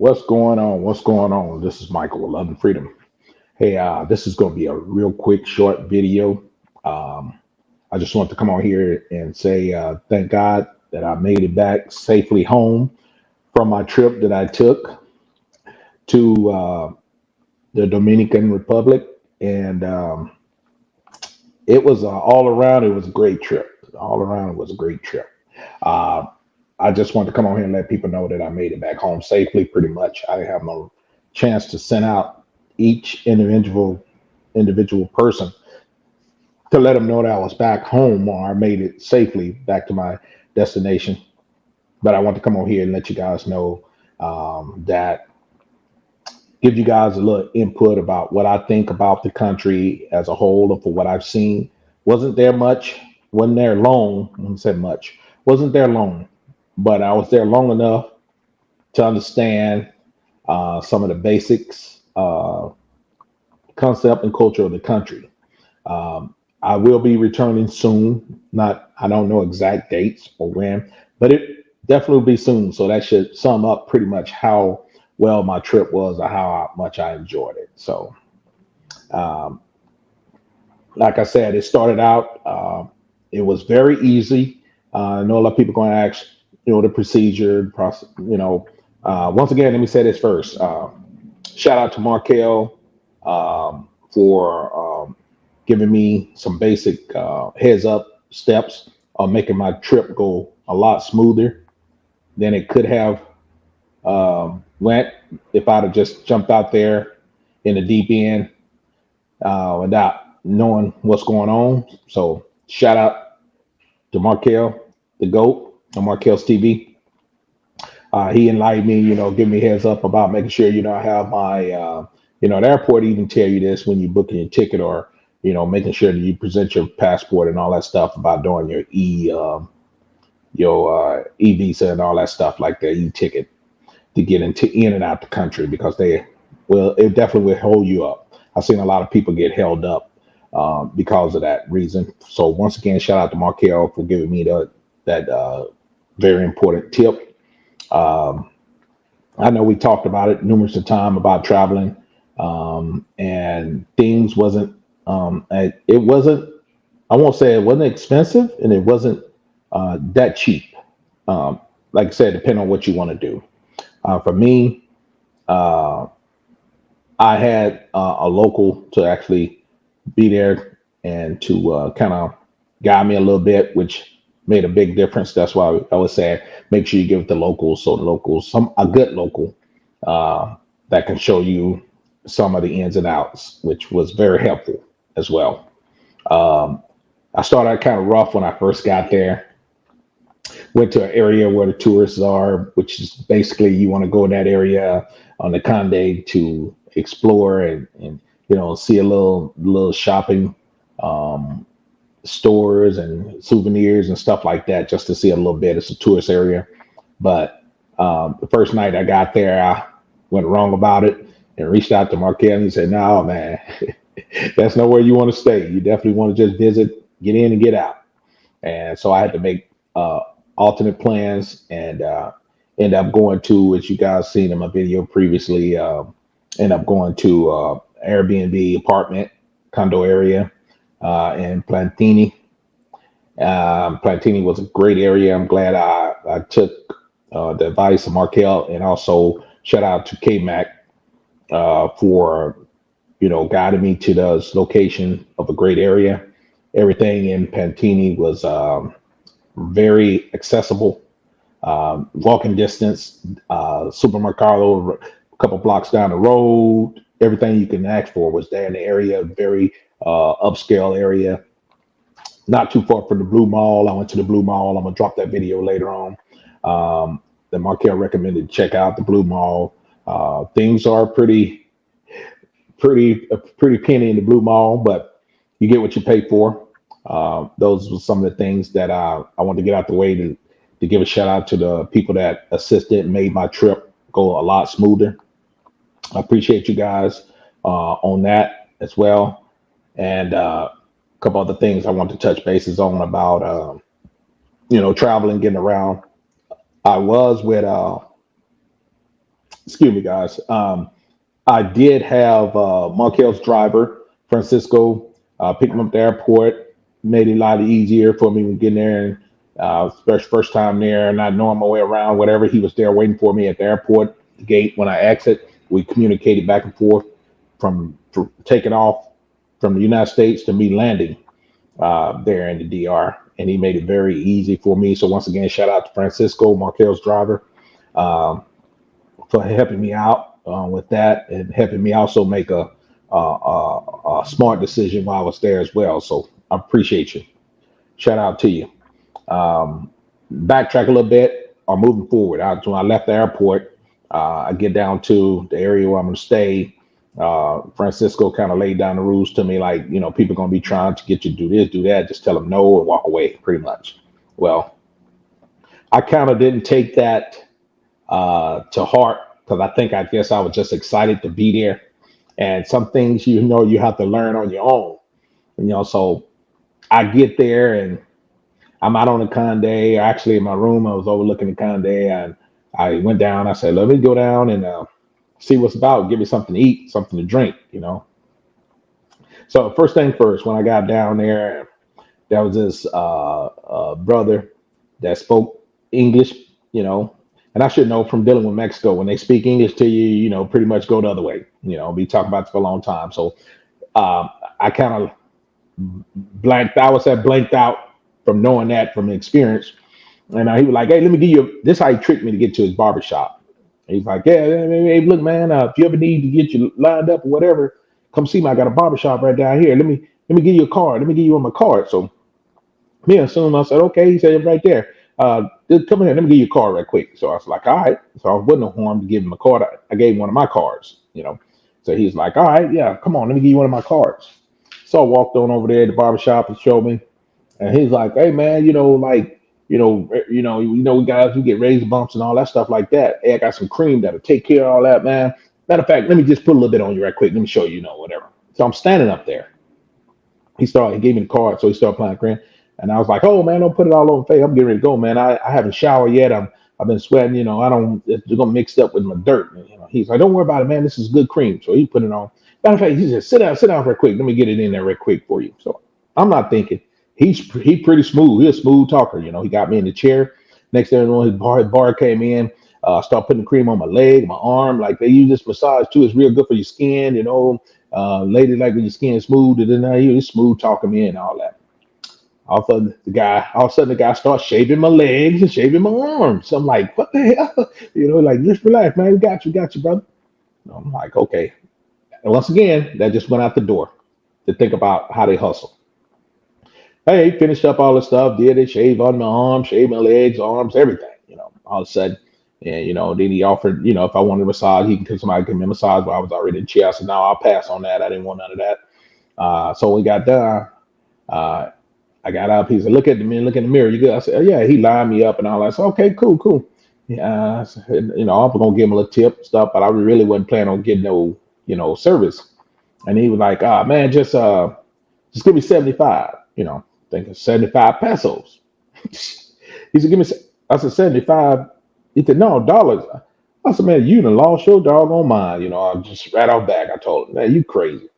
What's going on? What's going on? This is Michael with Love and Freedom. Hey, this is going to be a real quick, short video. Um, I just want to come on here and say thank God that I made it back safely home from my trip that I took to the Dominican Republic, and it was all around. It was a great trip. All around, it was a great trip. Uh, I just want to come on here and let people know that I made it back home safely. Pretty much, I have no chance to send out each individual person to let them know that I was back home or I made it safely back to my destination. But I want to come on here and let you guys know that give you guys a little input about what I think about the country as a whole and for what I've seen. Wasn't there much, wasn't there long, I said much, wasn't there long, but I was there long enough to understand some of the basics, concept and culture of the country. I will be returning soon. Not, I don't know exact dates or when, but it definitely will be soon. So that should sum up pretty much how well my trip was or how much I enjoyed it. So, um, like I said, it started out. It was very easy. I know a lot of people going to ask, the procedure, the process. Once again, let me say this first. Shout out to Markel for giving me some basic heads up steps on making my trip go a lot smoother than it could have went if I'd have just jumped out there in the deep end without knowing what's going on. So shout out to Markel, the GOAT, on Markel's TV. He enlightened me, give me heads up about making sure, I have my, the airport even tell you this when you're booking your ticket or, making sure that you present your passport and all that stuff about doing your e visa and all that stuff like that, e ticket to get into in and out the country because it definitely will hold you up. I've seen a lot of people get held up because of that reason. So once again, shout out to Markel for giving me that very important tip. Um, I know we talked about it numerous of time about traveling, and things wasn't. It wasn't. I won't say it wasn't expensive, and it wasn't that cheap. Um, like I said, depending on what you want to do. For me, uh, I had a local to actually be there and to kind of guide me a little bit, which made a big difference. That's why I would say make sure you give it to locals. So the locals, some a good local that can show you some of the ins and outs, which was very helpful as well. Um, I started out kind of rough when I first got there. Went to an area where the tourists are, which is basically you want to go in that area on the Conde to explore and see a little shopping um, stores and souvenirs and stuff like that just to see a little bit. It's a tourist area. But the first night I got there, I went wrong about it and reached out to Markel and he said, "No, man, that's nowhere you want to stay. You definitely want to just visit, get in and get out." And so I had to make alternate plans and end up going to, which you guys seen in my video previously, end up going to Airbnb apartment condo area in Plantini. Plantini was a great area. I'm glad I took the advice of Markel and also shout out to KMAC for guiding me to the location of a great area. Everything in Pantini was very accessible, walking distance, supermercado a couple blocks down the road. Everything you can ask for was there in the area. Very upscale area, not too far from the Blue Mall. I went to the Blue Mall. I'm gonna drop that video later on. That Markel recommended check out the Blue Mall. Things are pretty penny in the Blue Mall, but you get what you pay for. Those were some of the things that I want to get out the way to give a shout out to the people that assisted and made my trip go a lot smoother. I appreciate you guys on that as well. And a couple other things I want to touch bases on about, traveling, getting around. I was with excuse me, guys. I did have Markel's driver, Francisco, pick him up at the airport. Made it a lot easier for me when getting there. And first time there, not knowing my way around, whatever. He was there waiting for me at the airport gate when I exit. We communicated back and forth from taking off from the United States to me landing there in the DR. And he made it very easy for me. So once again, shout out to Francisco, Markel's driver. Um, for helping me out with that and helping me also make a smart decision while I was there as well. So I appreciate you. Shout out to you. Um, Backtrack a little bit or moving forward. When I left the airport, I get down to the area where I'm going to stay. Francisco kind of laid down the rules to me, like, people going to be trying to get you to do this, do that. Just tell them no and walk away, pretty much. Well, I kind of didn't take that to heart because I guess I was just excited to be there. And some things you have to learn on your own. So I get there and I'm out on the Conde. Actually, in my room, I was overlooking the Conde, and I went down. I said, "Let me go down and see what's about. Give me something to eat, something to drink." So first thing first, when I got down there, there was this brother that spoke English, you know, and I should know from dealing with Mexico when they speak English to you, pretty much go the other way. Be talking about it for a long time. So I kind of blanked. I was that blanked out from knowing that from experience. And he was like, "Hey, let me give you." This is how he tricked me to get to his barbershop. He's like, "Yeah, hey, look, man, if you ever need to get you lined up or whatever, come see me. I got a barbershop right down here. Let me give you a card. Let me give you on my card." So me assume I said, "Okay." He said, "Right there. Just come here. Let me give you a card right quick." So I was like, "All right." So I wasn't no harm to give him a card. I gave him one of my cards. So he's like, "All right, yeah, come on, let me give you one of my cards." So I walked on over there to the barbershop and showed me. And he's like, "Hey man, like, we guys we get raised bumps and all that stuff like that. Hey, I got some cream that'll take care of all that, man. Matter of fact, let me just put a little bit on you right quick. Let me show you, whatever." So I'm standing up there. He gave me the card, so he started applying cream. And I was like, "Oh man, don't put it all over my face. I'm getting ready to go, man. I haven't showered yet. I've been sweating, I don't it's gonna mix up with my dirt." He's like, "Don't worry about it, man. This is good cream." So he put it on. Matter of fact, he said, sit down real quick. Let me get it in there real quick for you." So I'm not thinking. He pretty smooth. He's a smooth talker. He got me in the chair. Next thing I know, his bar came in. Start putting the cream on my leg, my arm. Like they use this massage too. It's real good for your skin. Lady like when your skin is smooth, and then he was smooth talking me and all that. All of a sudden the guy starts shaving my legs and shaving my arms. So I'm like, "What the hell?" Like, just relax, man. We got you, brother. I'm like, okay. And once again, that just went out the door to think about how they hustle. Hey, finished up all the stuff, did it, shave on my arms, shave my legs, arms, everything. All of a sudden, and then he offered, if I wanted a massage, he can somebody give me a massage, but I was already in the chair. I said, "No, I'll pass on that. I didn't want none of that." So we got done. Uh, I got up. He said, "Look at the mirror. Look in the mirror. You good?" I said, "Oh, yeah." He lined me up and all that. I said, "Okay, cool, cool." Yeah, I said, I'm gonna give him a little tip stuff, but I really wasn't planning on getting no, service. And he was like, "Ah, man, just give me 75." Thinking 75 pesos. He said, "Give me." I said, 75. He said, "No, dollars." I said, "Man, you done lost your doggone mind." I just right off back. I told him, "Man, you crazy."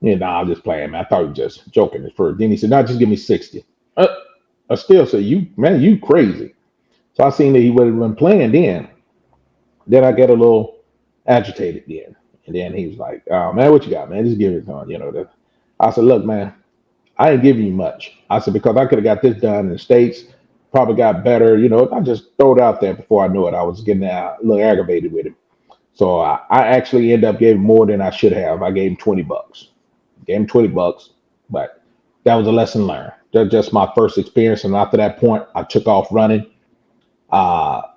Yeah, nah, I'm just playing, man. I thought he was just joking at first. Then he said, "No, just give me 60." Uh, I still say, you crazy." So I seen that he wasn't been playing then. Then I get a little agitated then. And then he was like, "Oh, man, what you got, man? Just give it on." I said, "Look, man, I ain't giving you much." I said, "Because I could have got this done in the States, probably got better. I just throw it out there before I knew it. I was getting a little aggravated with him. So I actually ended up giving more than I should have. I gave him $20. Gave him $20, but that was a lesson learned. That's just my first experience. And after that point, I took off running,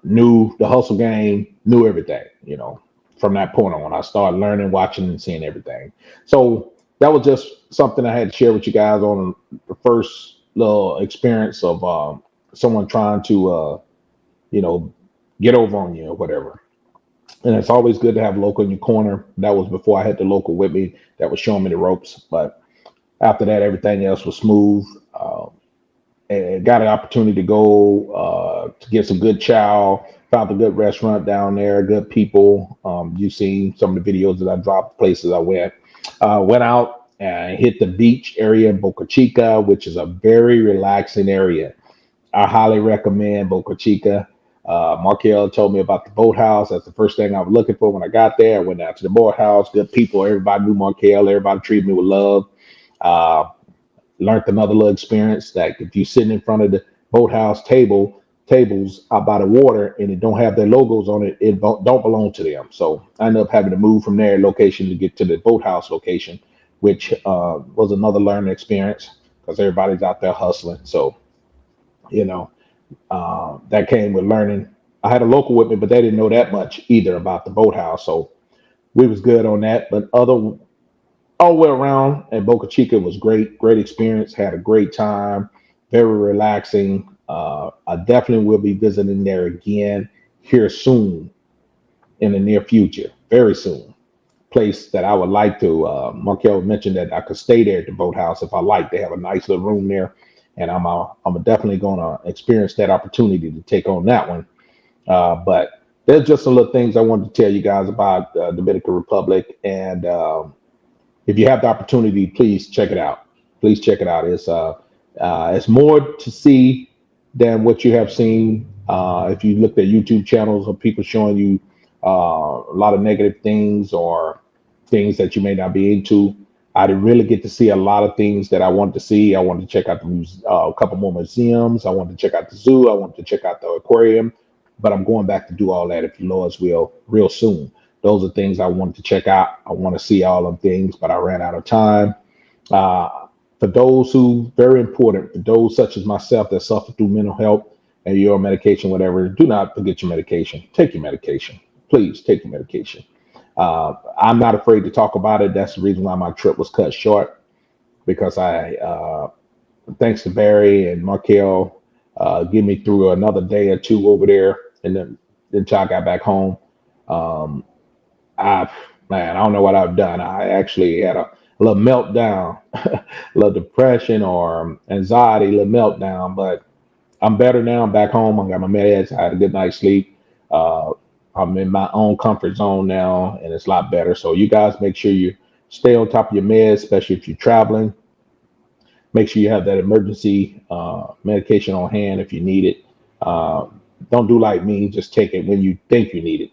knew the hustle game, knew everything, from that point on. I started learning, watching, and seeing everything. So that was just something I had to share with you guys on the first little experience of someone trying to, you know, get over on you or whatever. And it's always good to have a local in your corner. That was before I had the local with me that was showing me the ropes. But after that, everything else was smooth. And got an opportunity to go to get some good chow. Found a good restaurant down there, good people. You've seen some of the videos that I dropped, places I went. Went out and hit the beach area in Boca Chica, which is a very relaxing area. I highly recommend Boca Chica. Markel told me about the boathouse. That's the first thing I was looking for when I got there. I went out to the boathouse. Good people. Everybody knew Markel. Everybody treated me with love. Uh, Learned another little experience that if you're sitting in front of the boathouse tables out by the water and it don't have their logos on it, it don't belong to them. So I ended up having to move from their location to get to the boathouse location, which was another learning experience because everybody's out there hustling. So you know that came with learning. I had a local with me, but they didn't know that much either about the boathouse. So we was good on that. But other all the way around, and Boca Chica was great. Great experience. Had a great time. Very relaxing. I definitely will be visiting there again here soon in the near future. Very soon. Place that I would like to. Markel mentioned that I could stay there at the boathouse if I like. They have a nice little room there, and I'm definitely going to experience that opportunity to take on that one. But there's just some little things I wanted to tell you guys about Dominican Republic, and if you have the opportunity, please check it out. Please check it out. It's more to see than what you have seen. If you looked at YouTube channels of people showing you a lot of negative things or things that you may not be into, I didn't really get to see a lot of things that I wanted to see. I wanted to check out a couple more museums. I wanted to check out the zoo. I wanted to check out the aquarium. But I'm going back to do all that, if you Lord's will, real soon. Those are things I wanted to check out. I want to see all of things, but I ran out of time. Uh, for those who, very important, for those such as myself that suffer through mental health and your medication, whatever, do not forget your medication. Take your medication. Please take your medication. I'm not afraid to talk about it. That's the reason why my trip was cut short because thanks to Barry and Markel, get me through another day or two over there, and then until I got back home. Um, I Man, I don't know what I've done. I actually had a little meltdown, a little depression or anxiety, a little meltdown. But I'm better now. I'm back home. I got my meds. I had a good night's sleep. Uh, I'm in my own comfort zone now, and it's a lot better. So you guys make sure you stay on top of your meds, especially if you're traveling. Make sure you have that emergency medication on hand if you need it. Uh, don't do like me. Just take it when you think you need it.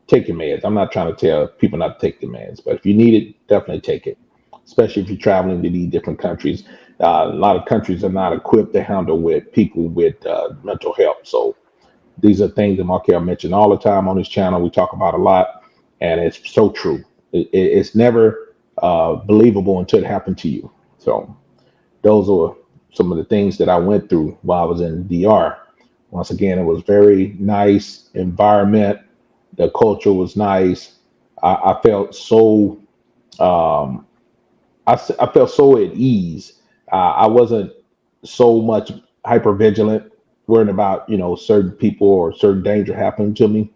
Take your meds. I'm not trying to tell people not to take the meds, but if you need it, definitely take it, especially if you're traveling to these different countries. A lot of countries are not equipped to handle with people with mental health. So these are things that Markel mentioned all the time on his channel. We talk about a lot, and it's so true. It's never believable until it happened to you. So those are some of the things that I went through while I was in DR. Once again, it was very nice environment. The culture was nice. I felt so um, I felt so at ease. I wasn't so much hyper vigilant, worrying about certain people or certain danger happening to me.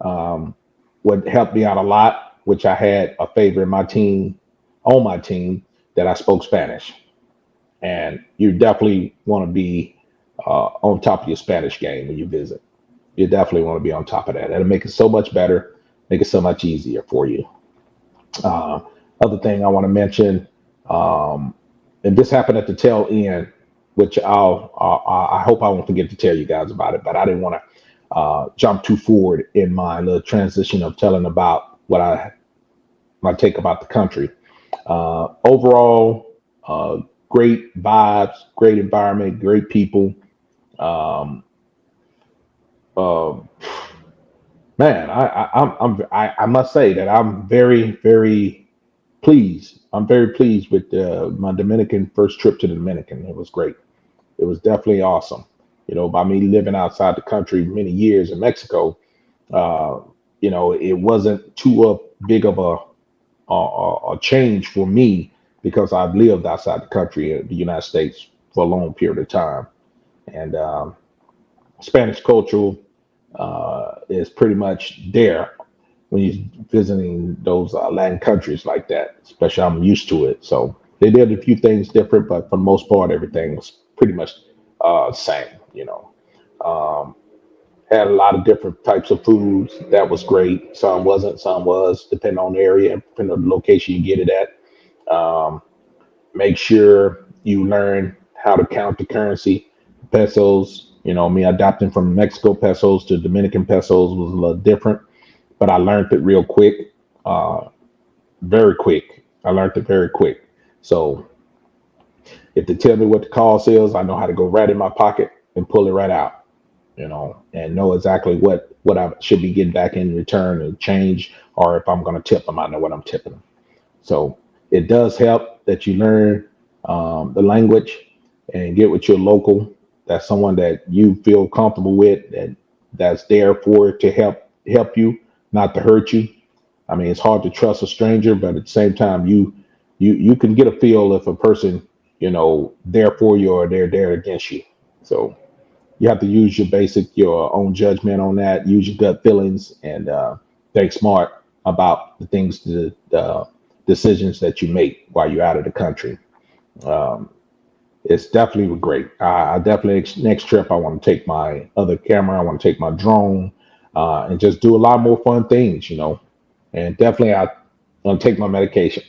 Um, what helped me out a lot, which I had a favor in my team, on my team, that I spoke Spanish, and you definitely want to be on top of your Spanish game when you visit. You definitely want to be on top of that. That'll make it so much better, make it so much easier for you. Uh, Other thing I want to mention, um, and this happened at the tail end, which I hope I won't forget to tell you guys about it, but I didn't want to jump too forward in my little transition of telling about what my take about the country. Overall, great vibes, great environment, great people. Um, uh, Man, I must say that I'm very pleased. I'm very pleased with my Dominican first trip to the Dominican. It was great. It was definitely awesome. By me living outside the country many years in Mexico, uh, it wasn't too big of a change for me because I've lived outside the country in the United States for a long period of time, and Spanish culture is pretty much there when you're visiting those Latin countries like that. Especially, I'm used to it. So they did a few things different, but for the most part, everything was pretty much same. Um, Had a lot of different types of foods. That was great. Some wasn't, some was, depending on the area, depending on the location you get it at. Make sure you learn how to count the currency. Pesos, me adapting from Mexico pesos to Dominican pesos was a little different, but I learned it real quick, uh, very quick. I learned it very quick. So if they tell me what the cost is, I know how to go right in my pocket and pull it right out, and know exactly what I should be getting back in return and change, or if I'm going to tip them, I know what I'm tipping them. So it does help that you learn the language and get with your local. That's someone that you feel comfortable with, and that's there for to help you, not to hurt you. I mean, it's hard to trust a stranger, but at the same time, you can get a feel if a person, there for you or they're there against you. So you have to use your own judgment on that. Use your gut feelings and think smart about the things, the decisions that you make while you're out of the country. Um, it's definitely great. I definitely next trip I want to take my other camera. I want to take my drone and just do a lot more fun things, And definitely I want to take my medication.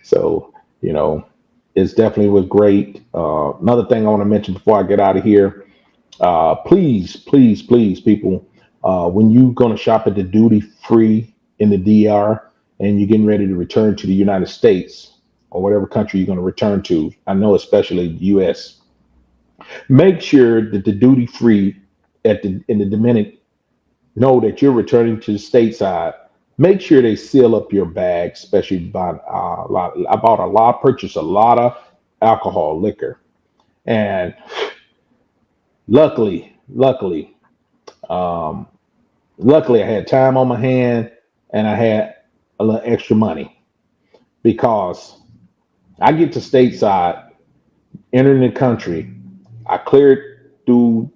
So you know, it's definitely was great. Another thing I want to mention before I get out of here, please, please, please, people, when you going to shop at the duty free in the DR and you're getting ready to return to the United States or whatever country you're going to return to, I know especially the U.S., make sure that the duty free in the Dominican know that you're returning to the stateside. Make sure they seal up your bag, especially by a lot. I bought a lot, purchased a lot of alcohol, liquor, and luckily, um, luckily, I had time on my hand and I had a little extra money because I get to stateside, entering the country. I cleared through,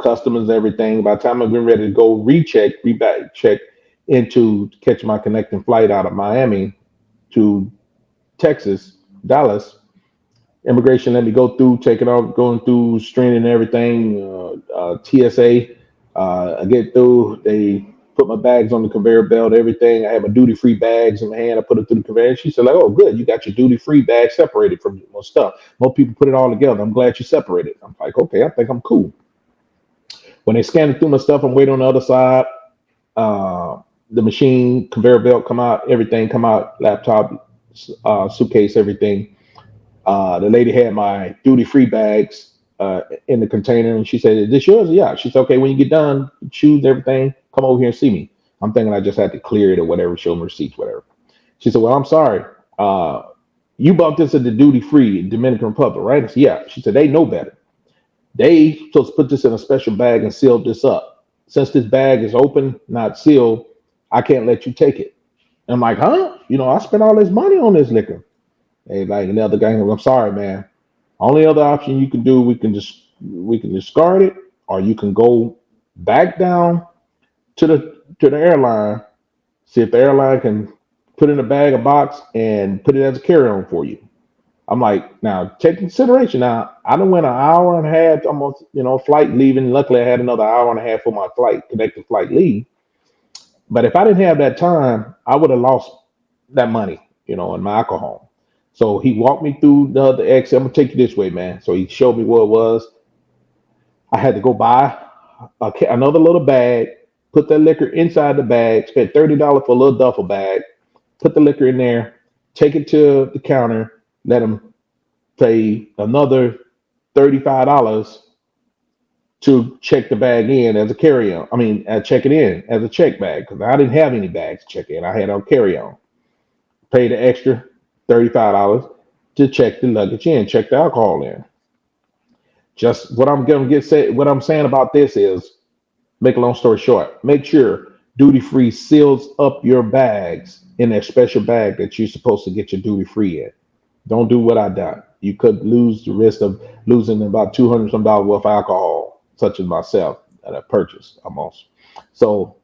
customs and everything. By the time I've been ready to go reback check into catch my connecting flight out of Miami to Texas, Dallas, immigration let me go through, taking off, going through screening and everything, TSA. I get through, they put my bags on the conveyor belt, everything. I have my duty free bags in my hand. I put it through the conveyor. She said, like, oh, good. You got your duty free bag separated from your stuff. Most people put it all together. I'm glad you separated. I'm like, okay, I think I'm cool. When they scan it through my stuff, I'm waiting on the other side. Uh, the machine, conveyor belt come out, everything come out, laptop, suitcase, everything. The lady had my duty free bags in the container, and she said, "Is this yours?" Yeah. She said, "Okay, when you get done, choose everything. Come over here and see me." I'm thinking I just had to clear it or whatever, show them receipts, whatever. She said, "Well, I'm sorry. Uh, you bought this at the duty free in Dominican Republic, right?" I said, "Yeah." She said, "They know better. They supposed to put this in a special bag and seal this up. Since this bag is open, not sealed, I can't let you take it." I'm like, "Huh? I spent all this money on this liquor." Hey, like another guy, I'm sorry, man. Only other option you can do, we can discard it, or you can go back down to the airline, see if the airline can put in a bag, a box, and put it as a carry-on for you. I'm like, now take consideration. Now I done went an hour and a half, almost, flight leaving. Luckily, I had another hour and a half for my flight, connected flight leave. But if I didn't have that time, I would have lost that money, in my alcohol. So he walked me through the other exit. I'm gonna take you this way, man. So he showed me what it was. I had to go buy another little bag, put that liquor inside the bag, spent $30 for a little duffel bag, put the liquor in there, take it to the counter, let him pay another $35 to check the bag in as a carry-on. I mean, check it in as a check bag because I didn't have any bags to check in. I had a carry-on. Pay the extra $35 to check the luggage in, check the alcohol in. Just what I'm gonna get say what I'm saying about this is, make a long story short, make sure duty free seals up your bags in that special bag that you're supposed to get your duty free in. Don't do what I done. You could lose the risk of losing about 200 some dollars worth of alcohol, such as myself that I purchased almost. So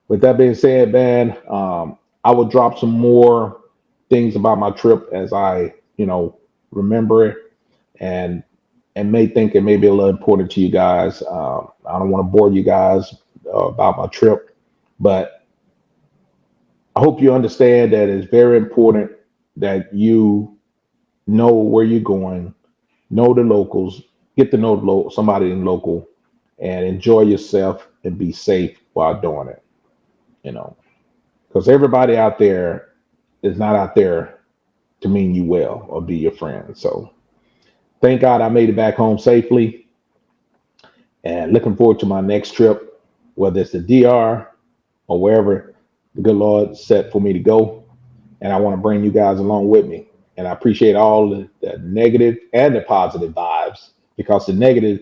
with that being said, man, I will drop some more things about my trip as I, remember it and and may think it may be a little important to you guys. I don't want to bore you guys about my trip, but I hope you understand that it's very important that you know where you're going, know the locals, get to know somebody in local, and enjoy yourself and be safe while doing it. You know, because everybody out there is not out there to mean you well or be your friend. So thank God I made it back home safely, and looking forward to my next trip, whether it's the DR or wherever the good Lord set for me to go. And I want to bring you guys along with me. And I appreciate all the negative and the positive vibes, because the negative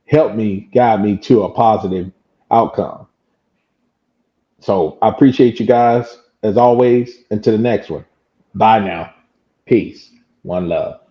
helped me guide me to a positive outcome. So I appreciate you guys as always. Until the next one. Bye now. Peace. One love.